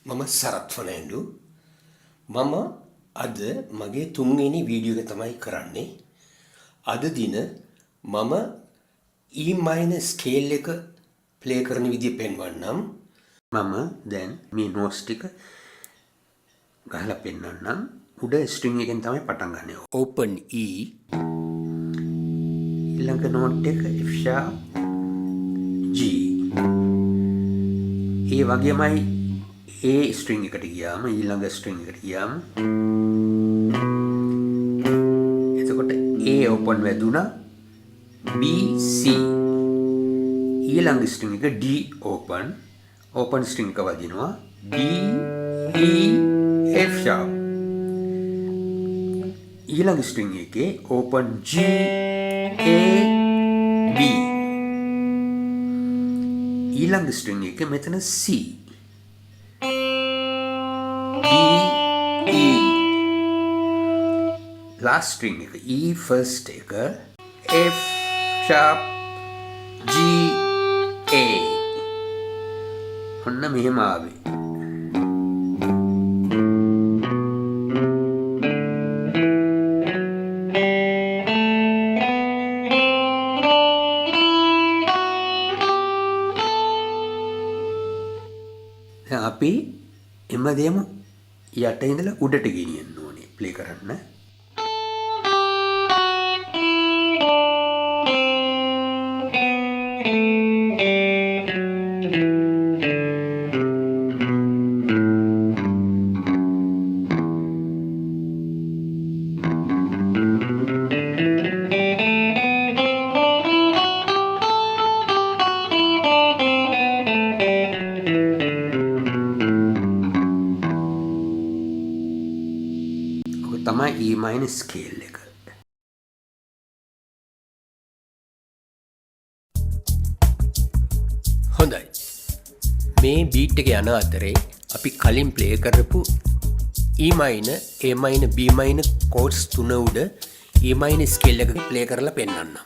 මම සරත් ෆර්නෑන්ඩු. මම අද මගේ තුන්වෙනි වීඩියෝ එක තමයි කරන්නේ. අද දින මම E minor ස්කේල් එක ප්ලේ කරන විදිය පෙන්වන්නම්. මම දැන් මේ නෝට්ස් ටික ගහලා පෙන්වන්නම්. උඩ ස්ට්‍රින්ග් එකෙන් තමයි පටන් ගන්නෙ. open E ඊළඟ නෝට් එක F sharp G. ඒ වගේමයි A string එකට ගියාම ඊළඟ string එකට ගියාම එතකොට A open වැදුනා B C ඊළඟ string එක D open string එක වදිනවා D E F sharp ඊළඟ string එකේ open G A B ඊළඟ string එකේ මෙතන C E last string එක E first එක F sharp G A ඔන්න මෙහෙම ආවේ. දැන් අපි එමදේම යට ඉඳලා උඩට ගෙනියන්න ඕනේ ප්ලේ කරන්න. තමයි E minor ස්කේල් එක. හොඳයි. මේ බීට් එක යන අතරේ අපි කලින් ප්ලේ කරපු E minor, A minor, B minor codes තුන උඩ E minor ස්කේල් එක ප්ලේ කරලා පෙන්නන්නම්.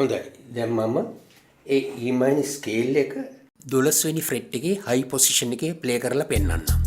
හොඳයි. දැන් මම ඒ E minor ස්කේල් එක 12 වෙනි ෆ්‍රෙට් එකේ හයි පොසිෂන් එකේ ප්ලේ කරලා පෙන්නන්නම්.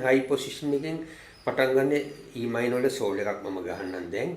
high position එකෙන් පටන් ගන්න E minor වල soul එකක් මම ගහන්නම් දැන්.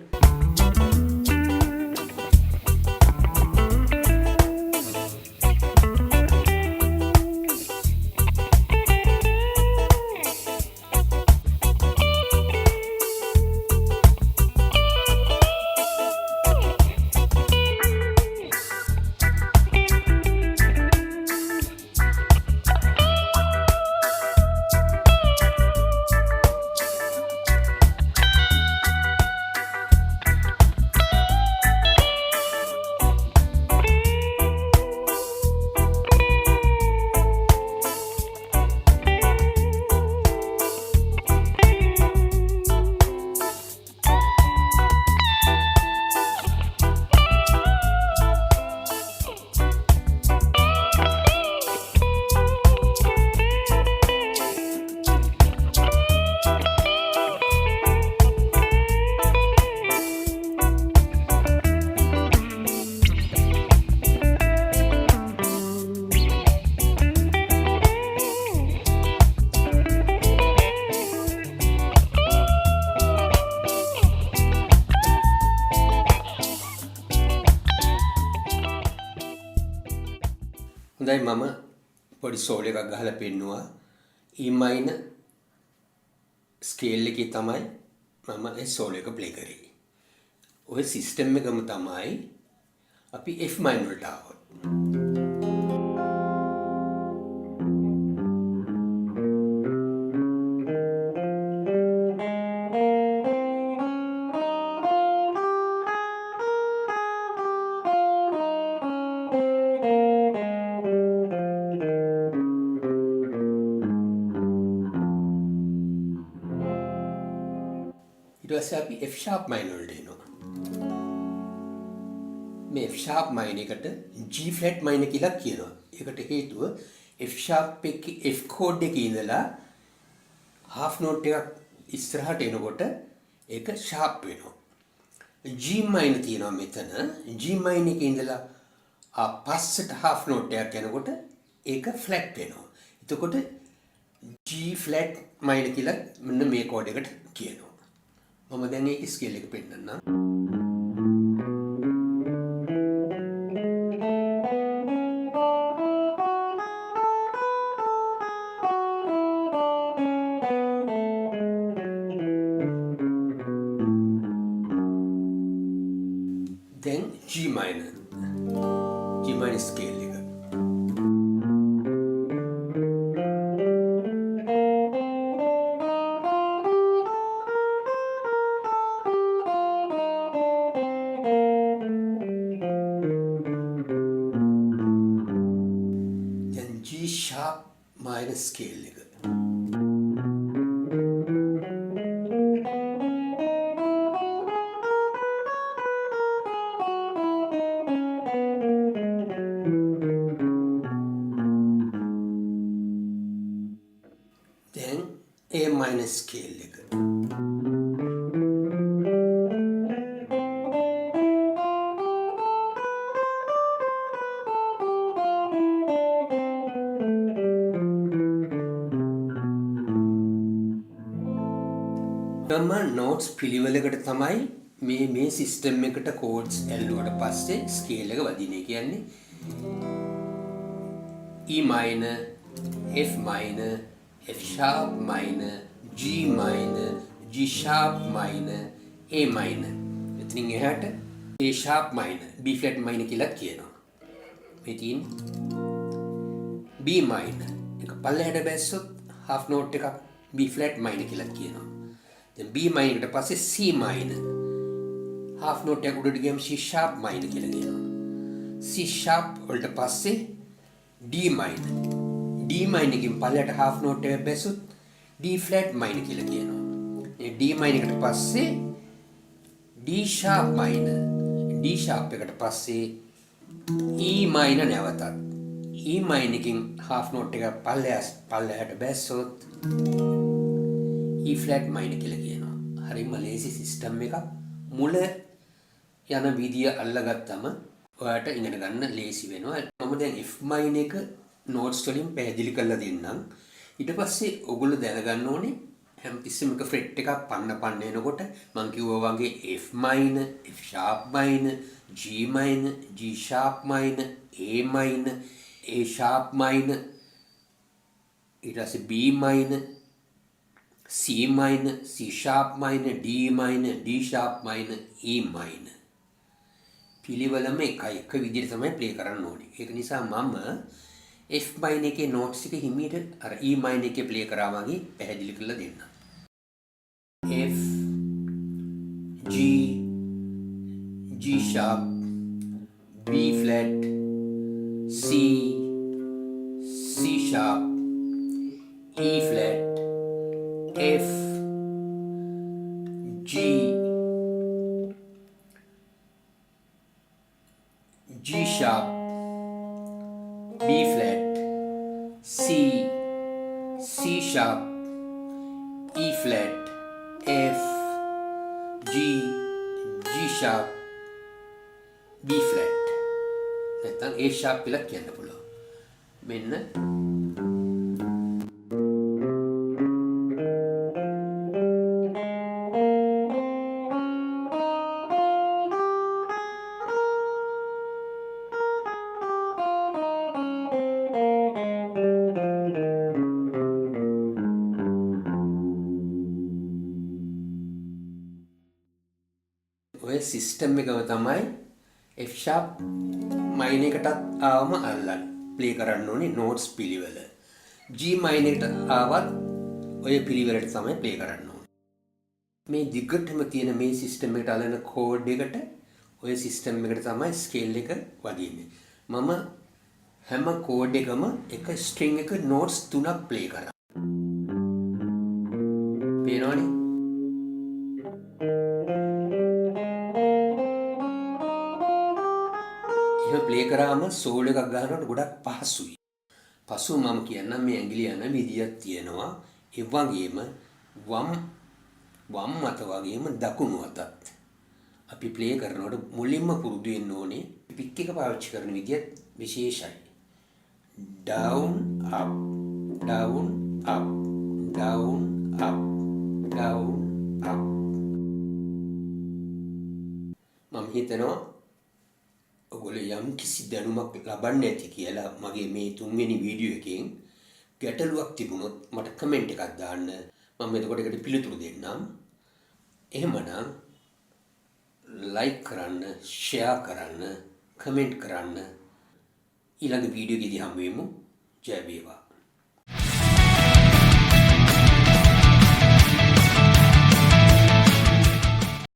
හොඳයි මම පොඩි සෝල් එකක් ගහලා පෙන්නුවා E minor ස්කේල් එකේ තමයි මම ඒ සෝල් එක ප්ලේ කරේ. ඔය සිස්ටම් එකම තමයි අපි F minor වලට ආවොත්. ඊට පස්සේ අපි F sharp minor වලට එනවා. මේ F sharp minor එකට G flat minor කියලා කියනවා. ඒකට හේතුව F sharp එකේ F chord එකේ ඉඳලා half note එකක් ඉස්සරහට එනකොට ඒක sharp වෙනවා. G minor තියෙනවා මෙතන. G minor එකේ ඉඳලා පස්සට half note එකක් යනකොට ඒක flat වෙනවා. එතකොට G flat minor කියලා මෙන්න මේ chord එකට කියනවා. මම දැන් මේ ස්කේල් එක පෙන්නන්නම්. දැන් G minor ස්කේල් එක. G sharp minor scale එක. Then A minor scale එක. notes පිළිවෙලකට තමයි මේ සිස්ටම් එකට chords ඇල්ලුවට පස්සේ ස්කේල් එක වදින්නේ කියන්නේ E minor, F minor, F sharp minor, G minor, G sharp minor, A minor. එතනින් එහාට A sharp minor, B flat minor කියලා කියනවා. මේ තියෙන B minor එක පල්ලෙහාට බැස්සොත් half note එකක් B flat minor කියලා කියනවා. දැන් B minor එකට පස්සේ C minor half note එක උඩට ගියම C sharp minor කියලා කියනවා. C sharp වලට පස්සේ D minor. D minor එකෙන් පල්ලෙහාට half note එක බැස්සොත් D flat minor කියලා කියනවා. ඒ D minor එකට පස්සේ D sharp minor. D sharp එකට පස්සේ E minor නැවතත්. E minor එකෙන් half note එක පල්ලෙහාට බැස්සොත් E flat minor කියලා කියනවා. හරිම ලේසි සිස්ටම් එකක්. මුල යන විදිය අල්ලගත්තම ඔයාට ඉගෙන ගන්න ලේසි වෙනවා. මම දැන් F minor එක notes වලින් පැහැදිලි කරලා දෙන්නම්. ඊට පස්සේ ඔයගොල්ලෝ දැනගන්න ඕනේ හැමතිස්සෙම එක ෆ්‍රෙට් එකක් පන්න එනකොට මම කිව්වා වගේ F minor, F sharp minor, G minor, G sharp minor, A minor, A sharp minor, ඊට පස්සේ B minor, C minor, C sharp minor, D minor, D sharp minor, E minor. පිළිවෙලම එකයි එක විදිහට තමයි ප්ලේ කරන්න ඕනේ. ඒක නිසා මම F minor එකේ notes එක හිමීට අර E minor එකේ ප්ලේ කරා වගේ පැහැදිලි කරලා දෙන්නම්. F G G sharp B flat C C sharp E flat F G G sharp B flat C C sharp E flat F G G sharp B flat නැත්නම් A sharp කියලා කියන්න පුළුවන්. මෙන්න ඔය සිස්ටම් එකම තමයි F sharp minor එකටත් ආවම අල්ලන්න ප්ලේ කරන්න ඕනේ notes පිළිවෙල. G minor එකට ආවත් ඔය පිළිවෙලට තමයි ප්ලේ කරන්න ඕනේ. මේ දිගටම තියෙන මේ සිස්ටම් එකට අල්ලන කෝඩ් එකට ඔය සිස්ටම් එකට තමයි ස්කේල් එක වදින්නේ. මම හැම කෝඩ් එකම එක ස්ට්‍රින්ග් එක notes 3ක් ප්ලේ කරා. පේනවනේ? ප්ලේ කරාම සෝල් එකක් ගන්නකොට ගොඩක් පහසුයි. පසු මම කියන්නම් මේ ඇඟිලි යන විදියක් තියෙනවා. ඒ වගේම වම් අත වගේම දකුණු අතත් අපි ප්ලේ කරනකොට මුලින්ම පුරුදු වෙන්න ඕනේ පික් එක පාවිච්චි කරන විදිය විශේෂයි. down up down up down up down up. මම හිතනවා ඔයගොල්ලෝ යම් කිසි දැනුමක් ලබන්න ඇති කියලා මගේ මේ 3 වෙනි වීඩියෝ එකෙන් ගැටලුවක් තිබුණොත් මට කමෙන්ට් එකක් දාන්න. මම එතකොට ඒකට පිළිතුරු දෙන්නම්. එහෙමනම් ලයික් කරන්න, ෂෙයා කරන්න, කමෙන්ට් කරන්න. ඊළඟ වීඩියෝ එකේදී හමු වෙමු. ජය වේවා.